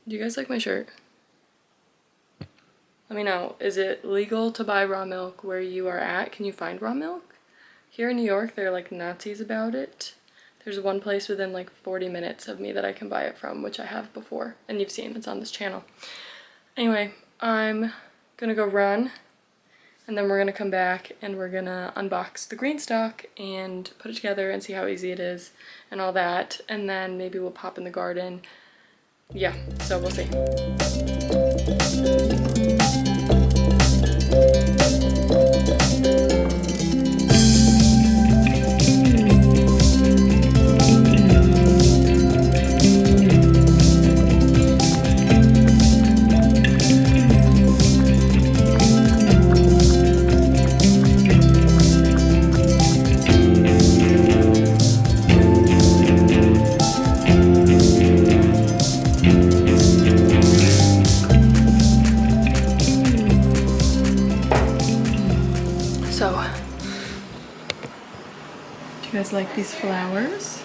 Do you guys like my shirt? Let me know. Is it legal to buy raw milk where you are at? Can you find raw milk? Here in New York, they're like Nazis about it. There's one place within like 40 minutes of me that I can buy it from, which I have before, and you've seen it's on this channel. Anyway, I'm gonna go run, and then we're gonna come back and we're gonna unbox the Greenstock and put it together and see how easy it is and all that, and then maybe we'll pop in the garden. Yeah, so we'll see. So, do you guys like these flowers?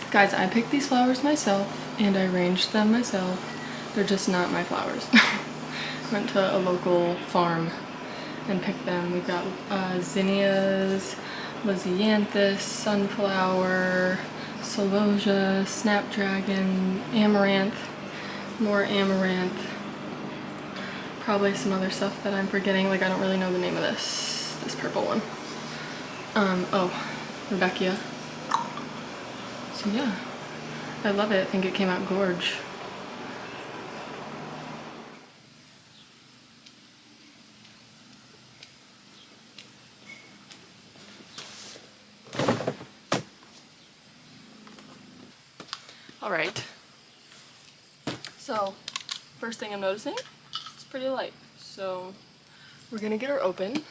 Guys, I picked these flowers myself and I arranged them myself. They're just not my flowers. Went to a local farm and picked them. We've got zinnias, lisianthus, sunflower, celosia, snapdragon, amaranth, more amaranth, probably some other stuff that I'm forgetting. Like, I don't really know the name of this purple one. Oh, Rebecca. So yeah, I love it. I think it came out gorge. All right. So, first thing I'm noticing, it's pretty light. So, we're gonna get her open.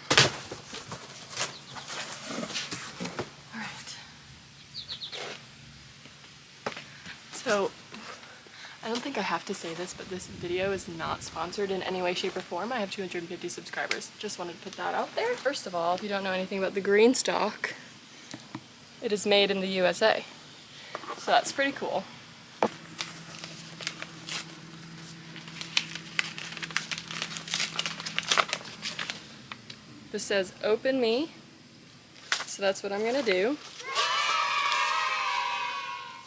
All right. So, I don't think I have to say this, but this video is not sponsored in any way, shape, or form. I have 250 subscribers. Just wanted to put that out there. First of all, if you don't know anything about the Greenstock, it is made in the USA. So that's pretty cool. This says open me, so that's what I'm gonna do.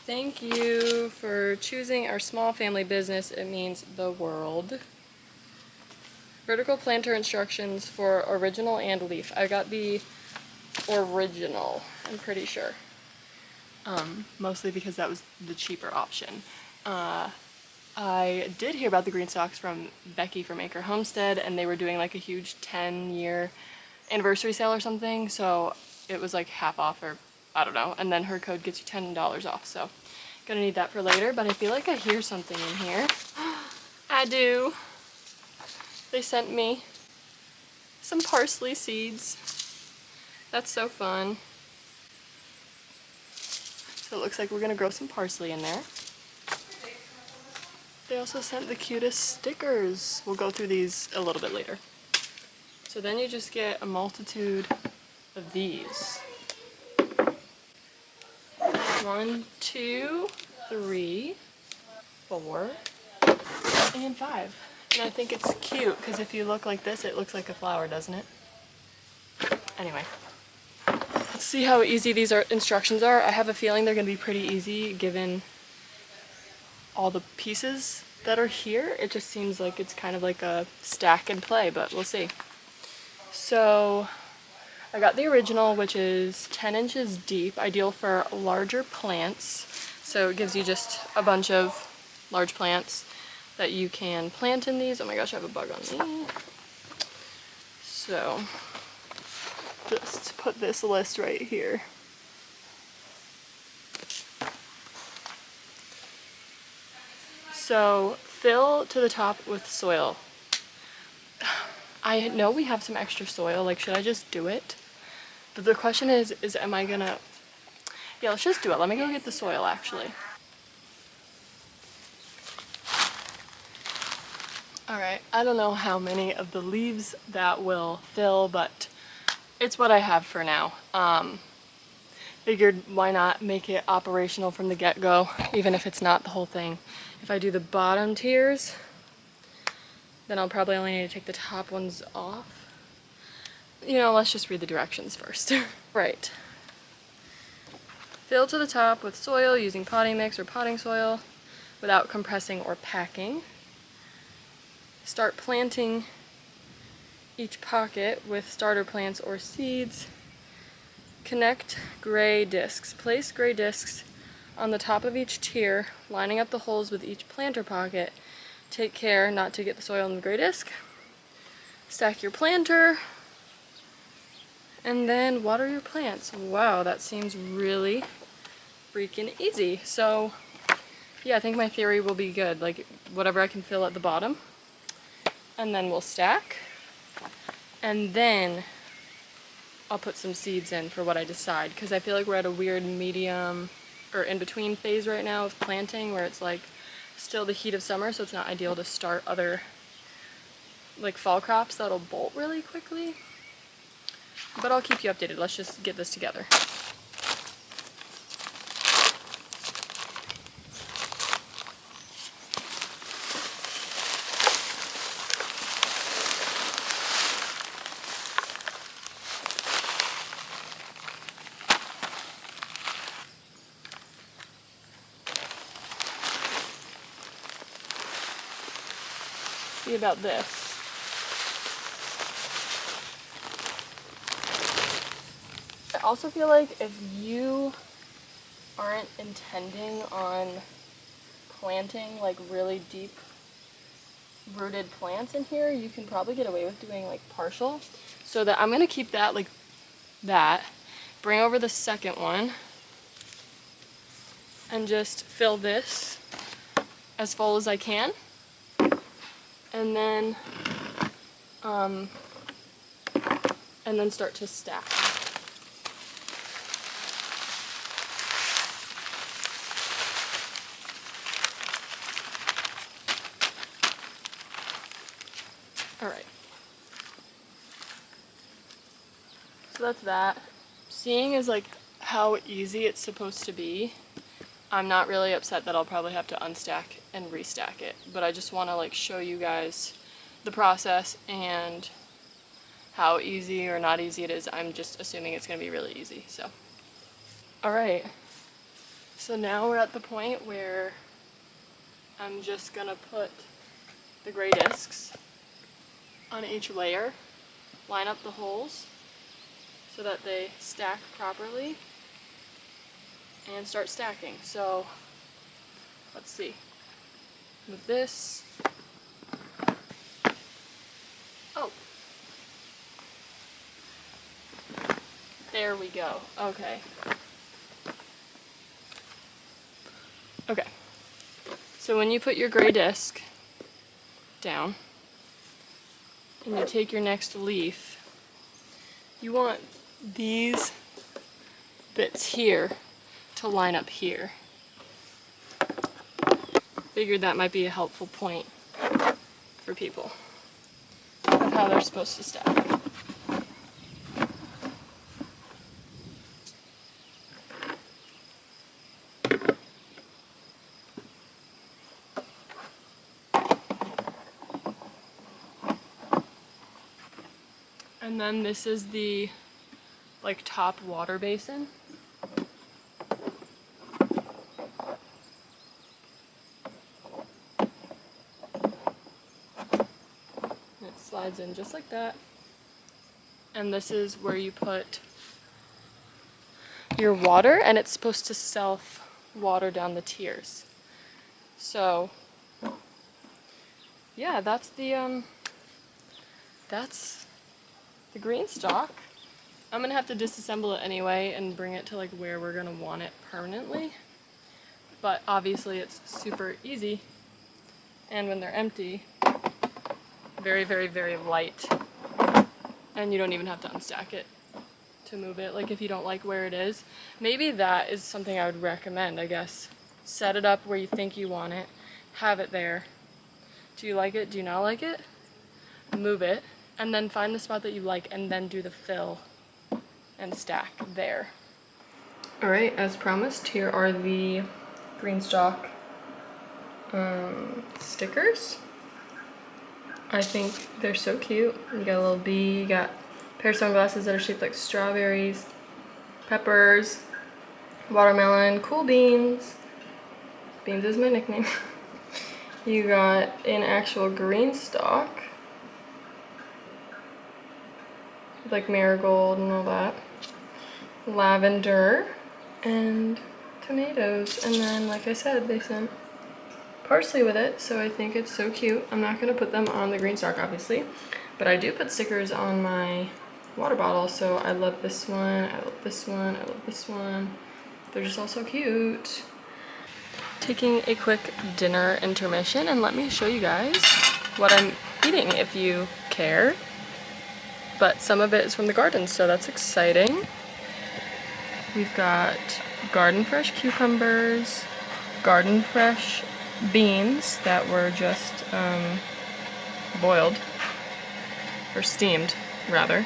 Thank you for choosing our small family business. It means the world. Vertical planter instructions for original and leaf. I got the original, I'm pretty sure. Mostly because that was the cheaper option. I did hear about the Greenstocks from Becky from Acre Homestead, and they were doing like a huge 10-year anniversary sale or something, so it was like half off, or I don't know, and then her code gets you $10 off, so gonna need that for later. But I feel like I hear something in here. I do. They sent me some parsley seeds. That's so fun. So it looks like we're gonna grow some parsley in there. They also sent the cutest stickers. We'll go through these a little bit later. So then you just get a multitude of these. 1, 2, 3, 4, and 5. And I think it's cute because if you look like this, it looks like a flower, doesn't it? Anyway, let's see how easy these instructions are. I have a feeling they're going to be pretty easy given all the pieces that are here. It just seems like it's kind of like a stack and play, but we'll see. So I got the original, which is 10 inches deep, ideal for larger plants. So it gives you just a bunch of large plants that you can plant in these. Oh my gosh, I have a bug on me. So just put this list right here. So fill to the top with soil. I know we have some extra soil, like should I just do it? But the question is am I gonna, yeah, let's just do it. Let me go get the soil actually. Alright, I don't know how many of the leaves that will fill, but it's what I have for now. figured why not make it operational from the get-go, even if it's not the whole thing. If I do the bottom tiers, then I'll probably only need to take the top ones off. You know, let's just read the directions first. Right. Fill to the top with soil using potting mix or potting soil without compressing or packing. Start planting each pocket with starter plants or seeds. Connect gray discs. Place gray discs on the top of each tier, lining up the holes with each planter pocket. Take care not to get the soil in the gray disc. Stack your planter, and then water your plants. Wow, that seems really freaking easy. So yeah, I think my theory will be good. Like whatever I can fill at the bottom, and then we'll stack, and then I'll put some seeds in for what I decide, because I feel like we're at a weird medium or in between phase right now of planting where it's like still the heat of summer, so it's not ideal to start other like fall crops that'll bolt really quickly. But I'll keep you updated. Let's just get this together. See about this. I also feel like if you aren't intending on planting like really deep rooted plants in here, you can probably get away with doing like partial. So that I'm gonna keep that like that, bring over the second one, and just fill this as full as I can, and then start to stack. Alright. So that's that. Seeing as like how easy it's supposed to be, I'm not really upset that I'll probably have to unstack and restack it, but I just want to like show you guys the process and how easy or not easy it is. I'm just assuming it's going to be really easy, so. Alright, so now we're at the point where I'm just going to put the gray discs on each layer, line up the holes so that they stack properly, and start stacking. So let's see. With this, oh, there we go. Okay. Okay. So when you put your gray disc down and you take your next leaf, you want these bits here to line up here. Figured that might be a helpful point for people of how they're supposed to stack. And then this is the like top water basin. It slides in just like that. And this is where you put your water, and it's supposed to self water down the tiers. So yeah, that's the green stalk. I'm gonna have to disassemble it anyway and bring it to like where we're gonna want it permanently. But obviously it's super easy, and when they're empty, very, very, very light. And you don't even have to unstack it to move it, like if you don't like where it is. Maybe that is something I would recommend, I guess. Set it up where you think you want it, have it there. Do you like it? Do you not like it? Move it, and then find the spot that you like, and then do the fill and stack there. Alright, as promised, here are the Greenstock stickers. I think they're so cute. You got a little bee, you got a pair of sunglasses that are shaped like strawberries, peppers, watermelon, cool beans. Beans is my nickname. You got an actual Greenstock, like marigold and all that. Lavender and tomatoes. And then, like I said, they sent parsley with it, so I think it's so cute. I'm not gonna put them on the Greenstock, obviously, but I do put stickers on my water bottle, so I love this one, I love this one, I love this one. They're just all so cute. Taking a quick dinner intermission, and let me show you guys what I'm eating if you care. But some of it is from the garden, so that's exciting. We've got garden fresh cucumbers, garden fresh beans that were just boiled, or steamed rather.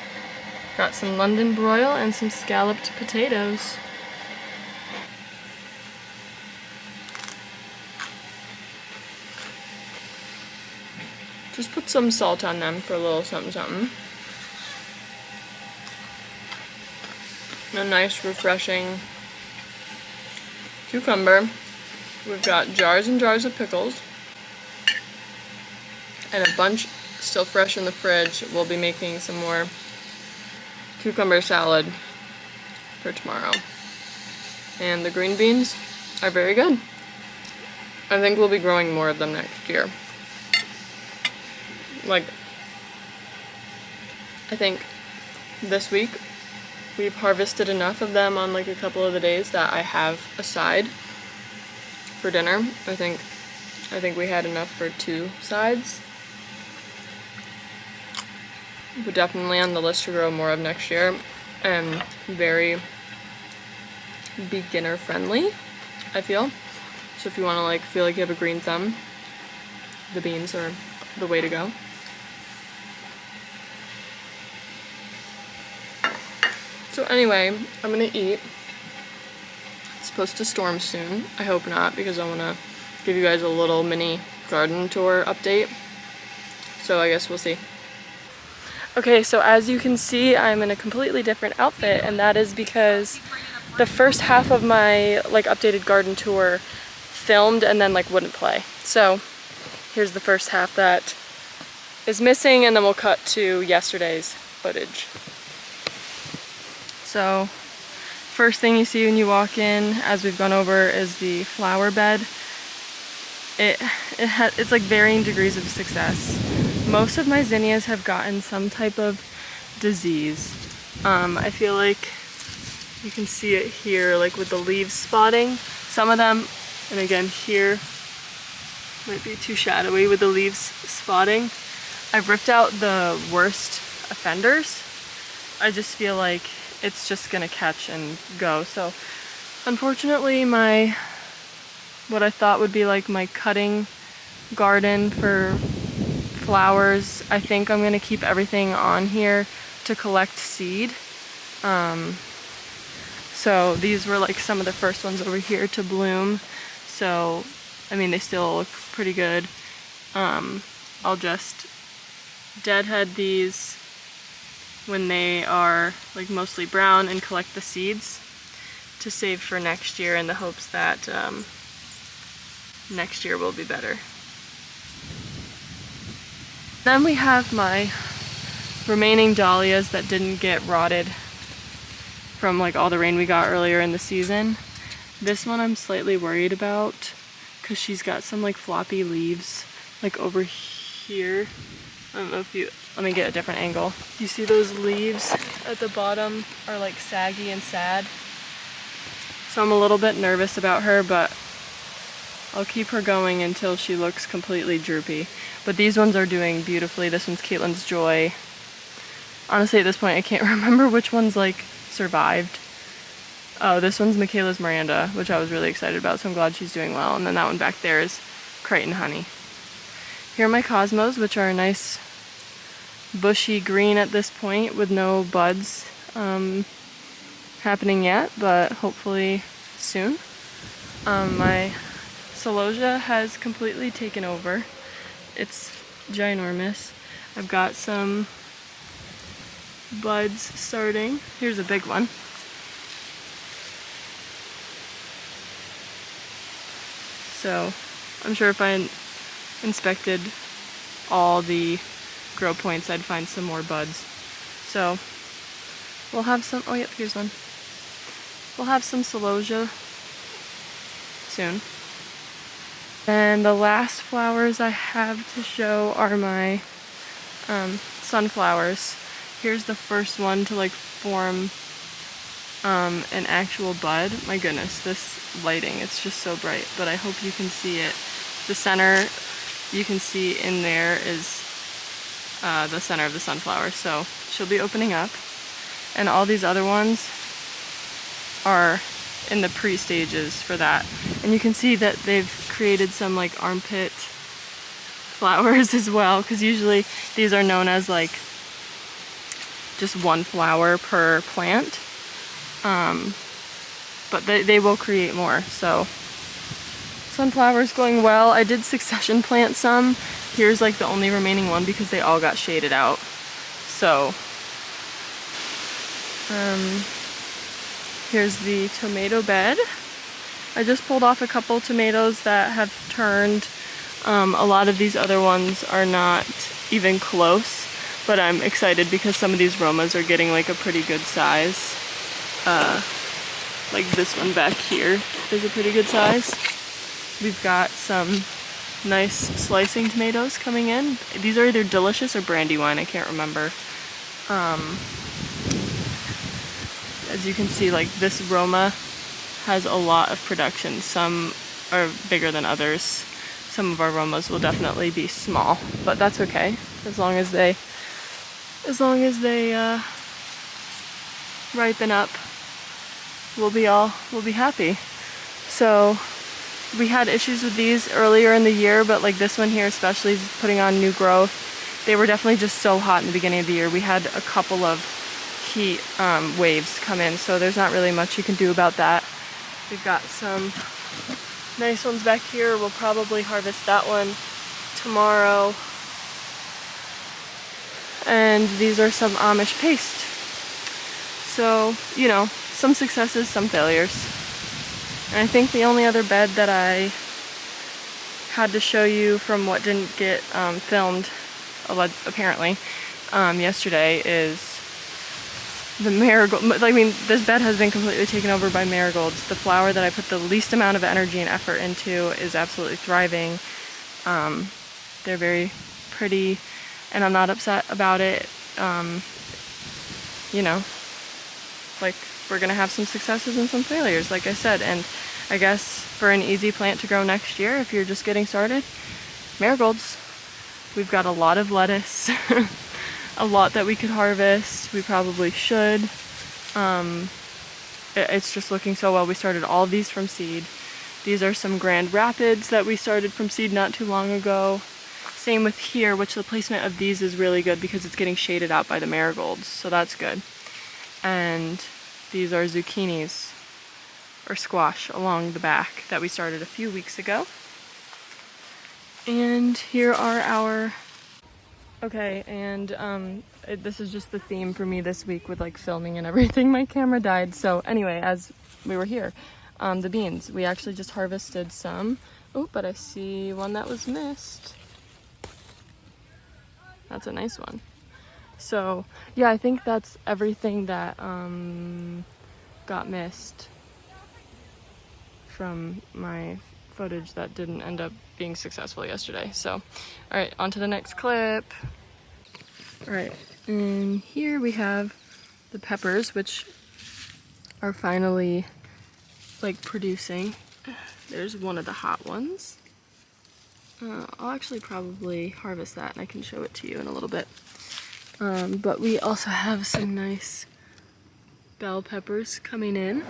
Got some London broil and some scalloped potatoes. Just put some salt on them for a little something something. A nice refreshing cucumber. We've got jars and jars of pickles and a bunch still fresh in the fridge. We'll be making some more cucumber salad for tomorrow. And the green beans are very good. I think we'll be growing more of them next year. Like, I think this week we've harvested enough of them on like a couple of the days that I have aside for dinner. I think we had enough for 2 sides. But definitely on the list to grow more of next year, and very beginner friendly, I feel. So if you want to like feel like you have a green thumb, the beans are the way to go. So anyway, I'm gonna eat. It's supposed to storm soon. I hope not, because I wanna give you guys a little mini garden tour update. So I guess we'll see. Okay, so as you can see, I'm in a completely different outfit, and that is because the first half of my like updated garden tour filmed and then like wouldn't play. So here's the first half that is missing, and then we'll cut to yesterday's footage. So first thing you see when you walk in, as we've gone over, is the flower bed. It's like varying degrees of success. Most of my zinnias have gotten some type of disease. I feel like you can see it here, like with the leaves spotting. Some of them, and again here, might be too shadowy with the leaves spotting. I've ripped out the worst offenders. I just feel like it's just gonna catch and go. So unfortunately, what I thought would be like my cutting garden for flowers, I think I'm gonna keep everything on here to collect seed. So these were like some of the first ones over here to bloom. So, I mean, they still look pretty good. I'll just deadhead these when they are like mostly brown and collect the seeds to save for next year, in the hopes that next year will be better. Then we have my remaining dahlias that didn't get rotted from like all the rain we got earlier in the season. This one I'm slightly worried about because she's got some like floppy leaves like over here. I don't know if you, let me get a different angle. You see those leaves at the bottom are like saggy and sad. So I'm a little bit nervous about her, but I'll keep her going until she looks completely droopy. But these ones are doing beautifully. This one's Caitlin's Joy. Honestly, at this point, I can't remember which one's like survived. Oh, this one's Michaela's Miranda, which I was really excited about, so I'm glad she's doing well. And then that one back there is Crichton Honey. Here are my cosmos, which are a nice bushy green at this point with no buds happening yet, but hopefully soon. My celosia has completely taken over. It's ginormous. I've got some buds starting. Here's a big one. So I'm sure if I inspected all the grow points, I'd find some more buds. So we'll have some, oh yep, here's one. We'll have some celosia soon. And the last flowers I have to show are my sunflowers. Here's the first one to like form an actual bud. My goodness, this lighting, it's just so bright, but I hope you can see it. The center, you can see in there is the center of the sunflower, so she'll be opening up. And all these other ones are in the pre-stages for that. And you can see that they've created some like armpit flowers as well, because usually these are known as like just one flower per plant. But they will create more, so sunflowers going well. I did succession plant some. Here's like the only remaining one because they all got shaded out. So here's the tomato bed. I just pulled off a couple tomatoes that have turned. A lot of these other ones are not even close, but I'm excited because some of these Romas are getting like a pretty good size. Like this one back here is a pretty good size. We've got some nice slicing tomatoes coming in. These are either Delicious or Brandywine, I can't remember. As you can see, like this Roma has a lot of production. Some are bigger than others. Some of our Romas will definitely be small, but that's okay as long as they ripen up. We'll be happy. So we had issues with these earlier in the year, but like this one here especially is putting on new growth. They were definitely just so hot in the beginning of the year. We had a couple of heat waves come in, so there's not really much you can do about that. We've got some nice ones back here. We'll probably harvest that one tomorrow. And these are some Amish paste. So, you know, some successes, some failures. And I think the only other bed that I had to show you from what didn't get filmed, apparently, yesterday is the marigold. I mean, this bed has been completely taken over by marigolds. The flower that I put the least amount of energy and effort into is absolutely thriving. They're very pretty, and I'm not upset about it. You know, like, we're gonna have some successes and some failures, like I said. And I guess for an easy plant to grow next year, if you're just getting started, marigolds. We've got a lot of lettuce, a lot that we could harvest. We probably should. It's just looking so well. We started all of these from seed. These are some Grand Rapids that we started from seed not too long ago. Same with here, which the placement of these is really good because it's getting shaded out by the marigolds, so that's good. And these are zucchinis or squash along the back that we started a few weeks ago. And here are our, okay, and this is just the theme for me this week with like filming and everything. My camera died, so anyway, as we were here, the beans, we actually just harvested some. Oh, but I see one that was missed. That's a nice one. So yeah, I think that's everything that got missed from my footage that didn't end up being successful yesterday. So, all right, on to the next clip. All right, and here we have the peppers, which are finally like producing. There's one of the hot ones. I'll actually probably harvest that and I can show it to you in a little bit. But we also have some nice bell peppers coming in.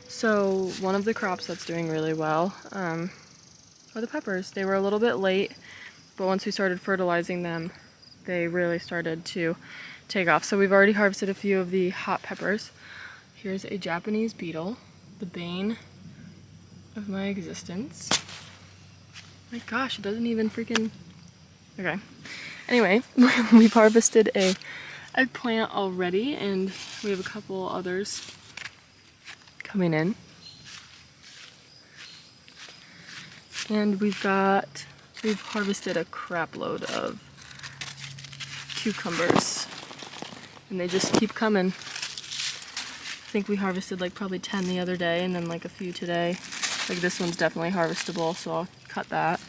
So one of the crops that's doing really well are the peppers. They were a little bit late, but once we started fertilizing them, they really started to take off. So we've already harvested a few of the hot peppers. Here's a Japanese beetle, the bane of my existence. My gosh, it doesn't even freaking... Okay. Anyway, we've harvested a eggplant already, and we have a couple others coming in. And we've harvested a crap load of cucumbers, and they just keep coming. I think we harvested like probably 10 the other day, and then like a few today. Like this one's definitely harvestable, so I'll cut that.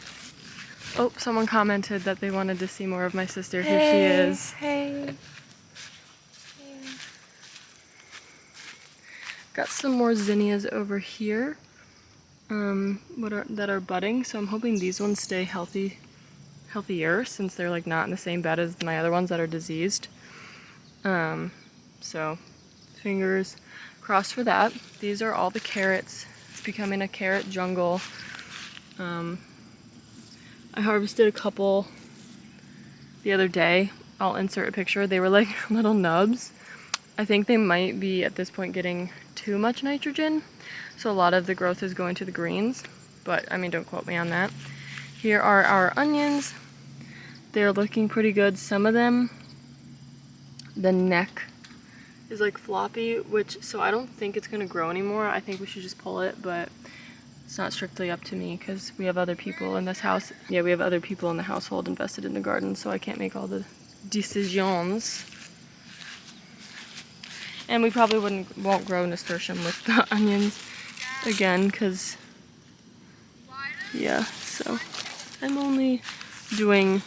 Oh, someone commented that they wanted to see more of my sister. Here she is. Hey. Got some more zinnias over here that are budding, so I'm hoping these ones stay healthier since they're like not in the same bed as my other ones that are diseased. So fingers crossed for that. These are all the carrots. It's becoming a carrot jungle. I harvested a couple the other day. I'll insert a picture. They were like little nubs. I think they might be at this point getting too much nitrogen, so a lot of the growth is going to the greens, but I mean, don't quote me on that. Here are our onions. They're looking pretty good. Some of them, the neck is like floppy, so I don't think it's gonna grow anymore. I think we should just pull it, but it's not strictly up to me because we have other people in this house. Yeah, we have other people in the household invested in the garden, so I can't make all the decisions. And we probably won't grow nasturtium with the onions again, because yeah, so I'm only doing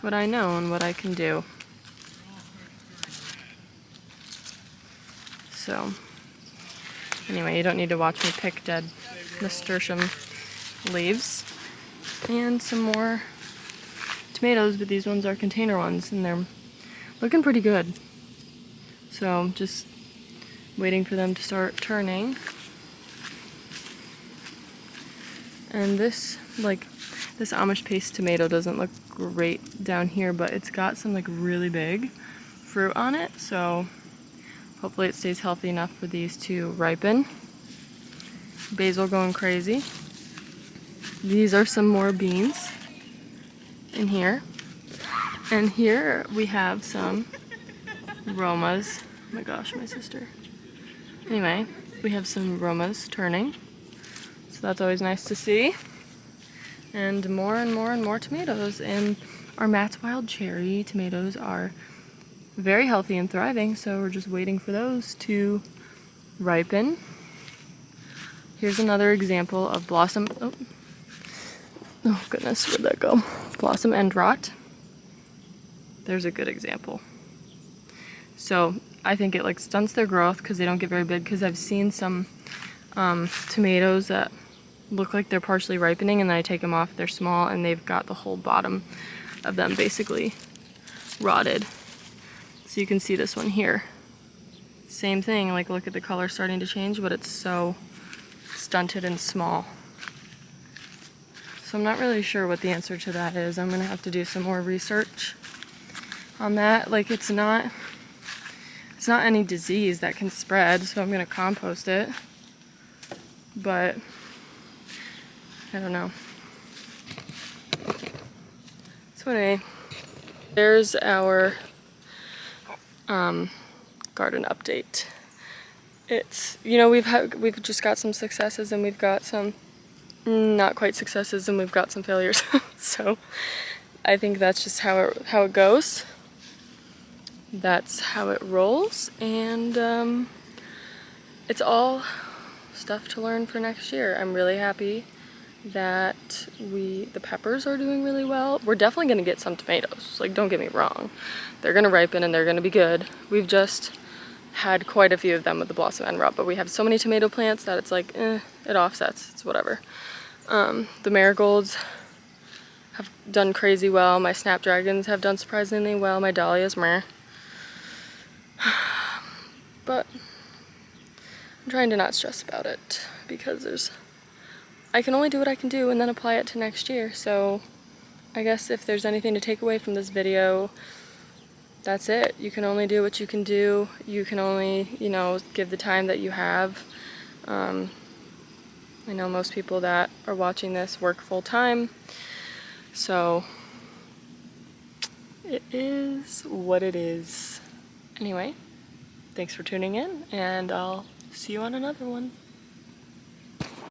what I know and what I can do. So anyway, you don't need to watch me pick dead nasturtium leaves. And some more tomatoes, but these ones are container ones, and they're looking pretty good. So just waiting for them to start turning. And this Amish paste tomato doesn't look great down here, but it's got some like really big fruit on it, so hopefully it stays healthy enough for these to ripen. Basil going crazy. These are some more beans in here. And here we have some Romas. Oh my gosh, my sister. Anyway, we have some Romas turning. So that's always nice to see. And more and more and more tomatoes. And our Matt's Wild Cherry tomatoes are very healthy and thriving, so we're just waiting for those to ripen. Here's another example of blossom. Oh goodness, where'd that go? Blossom end rot. There's a good example. So I think it like stunts their growth because they don't get very big, because I've seen some tomatoes that look like they're partially ripening, and then I take them off, they're small, and they've got the whole bottom of them basically rotted. So you can see this one here. Same thing, like look at the color starting to change, but it's so stunted and small. So I'm not really sure what the answer to that is. I'm gonna have to do some more research on that. Like it's not any disease that can spread, so I'm gonna compost it. But I don't know. So anyway, there's our garden update. It's, you know, we've just got some successes, and we've got some not quite successes, and we've got some failures. So I think that's just how it goes. That's how it rolls, and it's all stuff to learn for next year. I'm really happy that the peppers are doing really well. We're definitely gonna get some tomatoes, like don't get me wrong. They're gonna ripen and they're gonna be good. We've just had quite a few of them with the blossom end rot, but we have so many tomato plants that it's like, it offsets, it's whatever. The marigolds have done crazy well. My snapdragons have done surprisingly well. My dahlias, meh. But I'm trying to not stress about it, because I can only do what I can do and then apply it to next year. So I guess if there's anything to take away from this video, that's it. You can only do what you can do. You can only, you know, give the time that you have. I know most people that are watching this work full time, so it is what it is. Anyway, thanks for tuning in, and I'll see you on another one.